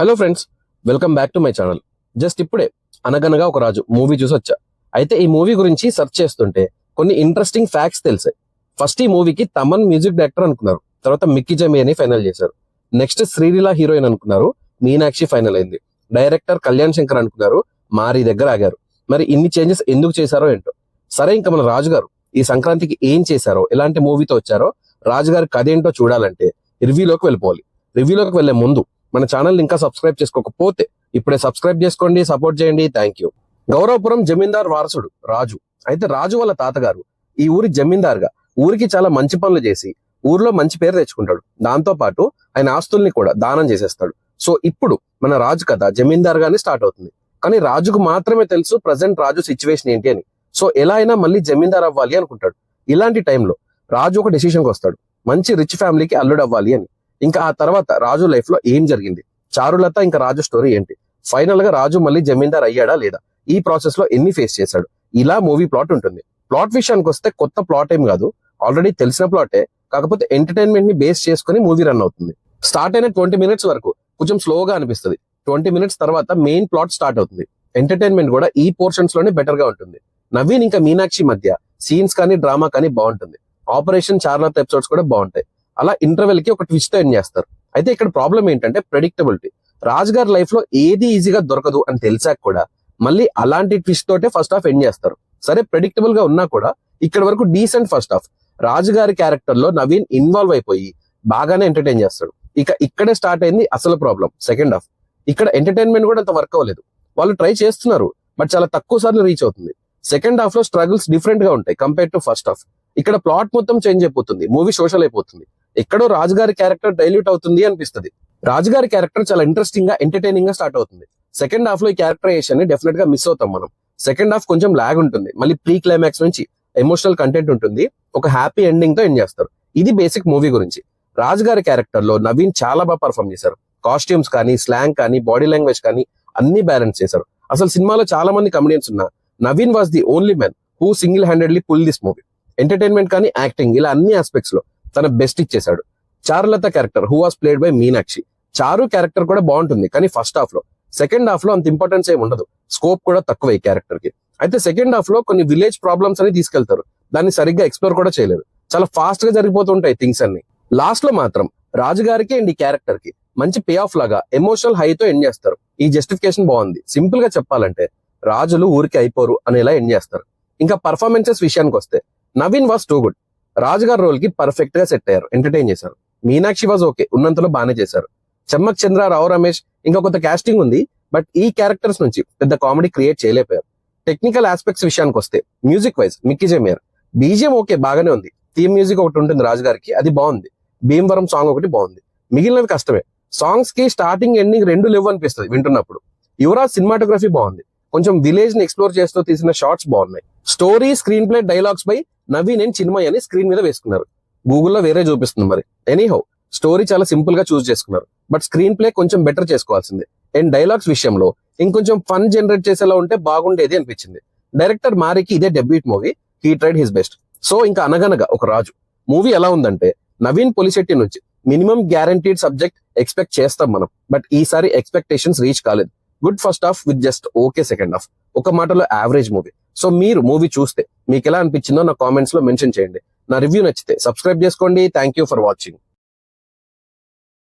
Hello friends, welcome back to my channel. Just ఇప్పుడే అనగనగా ఒక రాజు మూవీ చూసి వచ్చా. అయితే ఈ మూవీ గురించి సెర్చ్ చేస్తుంటే కొన్ని ఇంట్రెస్టింగ్ ఫ్యాక్ట్స్ తెలిసాయి. ఫస్ట్ ఈ మూవీకి తమన్ మ్యూజిక్ డైరెక్టర్ అనుకున్నారు, తర్వాత మిక్కీ జమీ అని ఫైనల్ చేశారు. నెక్స్ట్ శ్రీలీల హీరోయిన్ అనుకున్నారు, మీనాక్షి ఫైనల్ అయింది. డైరెక్టర్ కళ్యాణ్ శంకర్ అనుకున్నారు, మారి దగ్గర ఆగారు. మరి ఇన్ని చేంజెస్ ఎందుకు చేశారో ఏంటో. సరే, ఇంకా మన రాజు గారు ఈ సంక్రాంతికి ఏం చేశారో, ఎలాంటి మూవీతో వచ్చారో, రాజుగారి కథ ఏంటో చూడాలంటే రివ్యూలోకి వెళ్ళిపోవాలి. రివ్యూలోకి వెళ్లే ముందు మన ఛానల్ ఇంకా సబ్స్క్రైబ్ చేసుకోకపోతే ఇప్పుడే సబ్స్క్రైబ్ చేసుకోండి, సపోర్ట్ చేయండి. Thank you. గౌరవపురం జమీందార్ వారసుడు రాజు. అయితే రాజు వాళ్ళ తాతగారు ఈ ఊరి జమీందార్గా ఊరికి చాలా మంచి పనులు చేసి ఊర్లో మంచి పేరు తెచ్చుకుంటాడు. దాంతో పాటు ఆయన ఆస్తుల్ని కూడా దానం చేసేస్తాడు. సో ఇప్పుడు మన రాజు కథ జమీందార్ గానే స్టార్ట్ అవుతుంది. కానీ రాజుకు మాత్రమే తెలుసు ప్రజెంట్ రాజు సిచ్యువేషన్ ఏంటి అని. సో ఎలా అయినా మళ్ళీ జమీందార్ అవ్వాలి అనుకుంటాడు. ఇలాంటి టైంలో రాజు ఒక డెసిషన్కి వస్తాడు, మంచి రిచ్ ఫ్యామిలీకి అల్లుడు అవ్వాలి అని. ఇంకా ఆ తర్వాత రాజు లైఫ్ లో ఏం జరిగింది, చారులత ఇంకా రాజు స్టోరీ ఏంటి, ఫైనల్ గా రాజు మళ్ళీ జమీందార్ అయ్యాడా లేదా, ఈ ప్రాసెస్ లో ఎన్ని ఫేస్ చేశాడు, ఇలా మూవీ ప్లాట్ ఉంటుంది. ప్లాట్ విషయానికి వస్తే కొత్త ప్లాట్ ఏం కాదు, ఆల్రెడీ తెలిసిన ప్లాటే. కాకపోతే ఎంటర్టైన్మెంట్ ని బేస్ చేసుకుని మూవీ రన్ అవుతుంది. స్టార్ట్ అయిన 20 minutes వరకు కొంచెం స్లోగా అనిపిస్తుంది. 20 minutes తర్వాత మెయిన్ ప్లాట్ స్టార్ట్ అవుతుంది. ఎంటర్టైన్మెంట్ కూడా ఈ పోర్షన్స్ లోనే బెటర్ గా ఉంటుంది. నవీన్ ఇంకా మీనాక్షి మధ్య సీన్స్ కానీ డ్రామా కానీ బాగుంటుంది. ఆపరేషన్ చార్లత ఎపిసోడ్స్ కూడా బాగుంటాయి. అలా ఇంటర్వెల్ కి ఒక ట్విస్ట్ ఎండ్ చేస్తారు. అయితే ఇక్కడ ప్రాబ్లం ఏంటంటే ప్రెడిక్టబిలిటీ. రాజ్ గారి లైఫ్ లో ఏది ఈజీగా దొరకదు అని తెలిసాక కూడా మళ్ళీ అలాంటి ట్విస్ట్ తోటే ఫస్ట్ హాఫ్ ఎండ్ చేస్తారు. సరే, ప్రెడిక్టబుల్ గా ఉన్నా కూడా ఇక్కడ వరకు డీసెంట్ ఫస్ట్ హాఫ్. రాజు గారి క్యారెక్టర్ లో నవీన్ ఇన్వాల్వ్ అయిపోయి బాగానే ఎంటర్టైన్ చేస్తాడు. ఇక ఇక్కడే స్టార్ట్ అయింది అసలు ప్రాబ్లం, సెకండ్ హాఫ్. ఇక్కడ ఎంటర్టైన్మెంట్ కూడా అంత వర్క్ అవ్వలేదు. వాళ్ళు ట్రై చేస్తున్నారు, బట్ చాలా తక్కువ సార్లు రీచ్ అవుతుంది. సెకండ్ హాఫ్ లో స్ట్రగుల్స్ డిఫరెంట్ గా ఉంటాయి కంపేర్ టు ఫస్ట్ హాఫ్. ఇక్కడ ప్లాట్ మొత్తం చేంజ్ అయిపోతుంది, మూవీ సోషల్ అయిపోతుంది. ఎక్కడో రాజుగారి క్యారెక్టర్ డైల్యూట్ అవుతుంది అనిపిస్తుంది. రాజుగారి క్యారెక్టర్ చాలా ఇంట్రెస్టింగ్ గా ఎంటర్టైనింగ్ గా స్టార్ట్ అవుతుంది. సెకండ్ హాఫ్ లో ఈ క్యారెక్టరైజేషన్ ని డెఫినెట్ గా మిస్ అవుతాం మనం. సెకండ్ హాఫ్ కొంచెం లాగ్ ఉంటుంది, మళ్ళీ ప్రీ క్లైమాక్స్ నుంచి ఎమోషనల్ కంటెంట్ ఉంటుంది, ఒక హ్యాపీ ఎండింగ్ తో ఎండ్ చేస్తారు. ఇది బేసిక్ మూవీ గురించి. రాజుగారి క్యారెక్టర్ లో నవీన్ చాలా బాగా పర్ఫామ్ చేశారు. కాస్ట్యూమ్స్ కానీ, స్లాంగ్ కానీ, బాడీ లాంగ్వేజ్ కానీ అన్ని బ్యాలెన్స్ చేశారు. అసలు సినిమాలో చాలా మంది కమెడియన్స్ ఉన్నా Naveen was the only man who single handedly pull this movie. Entertainment కానీ, యాక్టింగ్, ఇలా అన్ని ఆస్పెక్ట్స్ లో తన బెస్ట్ ఇచ్చేశాడు. Charulata character who was played by Meenakshi. Charu character కూడా బాగుంటుంది, కానీ ఫస్ట్ హాఫ్ లో. సెకండ్ హాఫ్ లో అంత ఇంపార్టెన్స్ ఏమి ఉండదు, స్కోప్ కూడా తక్కువ ఈ క్యారెక్టర్ కి. అయితే సెకండ్ హాఫ్ లో కొన్ని విలేజ్ ప్రాబ్లమ్స్ అని తీసుకెళ్తారు, దాన్ని సరిగ్గా ఎక్స్ప్లోర్ కూడా చేయలేదు. చాలా ఫాస్ట్ గా జరిగిపోతుంటాయి థింగ్స్ అన్ని. లాస్ట్ లో మాత్రం రాజుగారికి అండ్ ఈ క్యారెక్టర్ కి మంచి పే ఆఫ్ లాగా ఎమోషనల్ హైతో ఎండ్ చేస్తారు. ఈ జస్టిఫికేషన్ బాగుంది. సింపుల్ గా చెప్పాలంటే రాజులు ఊరికి అయిపోరు అనేలా ఎండ్ చేస్తారు. ఇంకా పర్ఫార్మెన్సెస్ విషయానికి వస్తే నవీన్ వాస్ టూ గుడ్. రాజుగారి రోల్ కి పర్ఫెక్ట్ గా సెట్ అయ్యారు, ఎంటర్టైన్ చేశారు. మీనాక్షి వాజ్ ఓకే, ఉన్నంతలో బాగానే చేశారు. చెమ్మక్ చంద్ర, రావు రమేష్ ఇంకా కొంత కాస్టింగ్ ఉంది, బట్ ఈ క్యారెక్టర్స్ నుంచి పెద్ద కామెడీ క్రియేట్ చేయలేకపోయారు. టెక్నికల్ ఆస్పెక్ట్స్ విషయానికి వస్తే మ్యూజిక్ వైజ్ మిక్కీ జమీ, బీజిఎం ఓకే బాగానే ఉంది. థీమ్ మ్యూజిక్ ఒకటి ఉంటుంది రాజుగారికి, అది బాగుంది. భీమవరం సాంగ్ ఒకటి బాగుంది, మిగిలినవి కష్టమే. సాంగ్స్ కి స్టార్టింగ్ ఎండింగ్ రెండు లేవు అనిపిస్తుంది వింటున్నప్పుడు. యువరాజ్ సినిమాటోగ్రఫీ బాగుంది, కొంచెం విలేజ్ ని ఎక్స్ప్లోర్ చేస్తూ తీసిన షార్ట్స్ బాగున్నాయి. స్టోరీ, స్క్రీన్ ప్లే, డైలాగ్స్ పై నవీన్ అండ్ చిన్మయ్ అని స్క్రీన్ మీద వేసుకున్నారు. గూగుల్లో వేరే చూపిస్తుంది మరి. ఎనీహౌ, స్టోరీ చాలా సింపుల్ గా చూస్ చేసుకున్నారు, బట్ స్క్రీన్ ప్లే కొంచెం బెటర్ చేసుకోవాల్సిందే. అండ్ డైలాగ్స్ విషయంలో ఇంకొంచెం ఫన్ జనరేట్ చేసేలా ఉంటే బాగుండేది అనిపించింది. డైరెక్టర్ మారికి ఇదే debut movie, he tried his best. So ఇంకా అనగనగా ఒక రాజు మూవీ ఎలా ఉందంటే, నవీన్ పొలిశెట్టి నుంచి మినిమం గ్యారంటీడ్ సబ్జెక్ట్ ఎక్స్పెక్ట్ చేస్తాం మనం, బట్ ఈసారి ఎక్స్పెక్టేషన్స్ రీచ్ కాలేదు. Good first half with just okay second half. ఒక మాటలో యావరేజ్ మూవీ. సో మీరు మూవీ చూస్తే మీకు ఎలా అనిపించిందో నా కామెంట్స్ లో మెన్షన్ చేయండి. నా రివ్యూ నచ్చితే సబ్స్క్రైబ్ చేసుకోండి. Thank you for watching.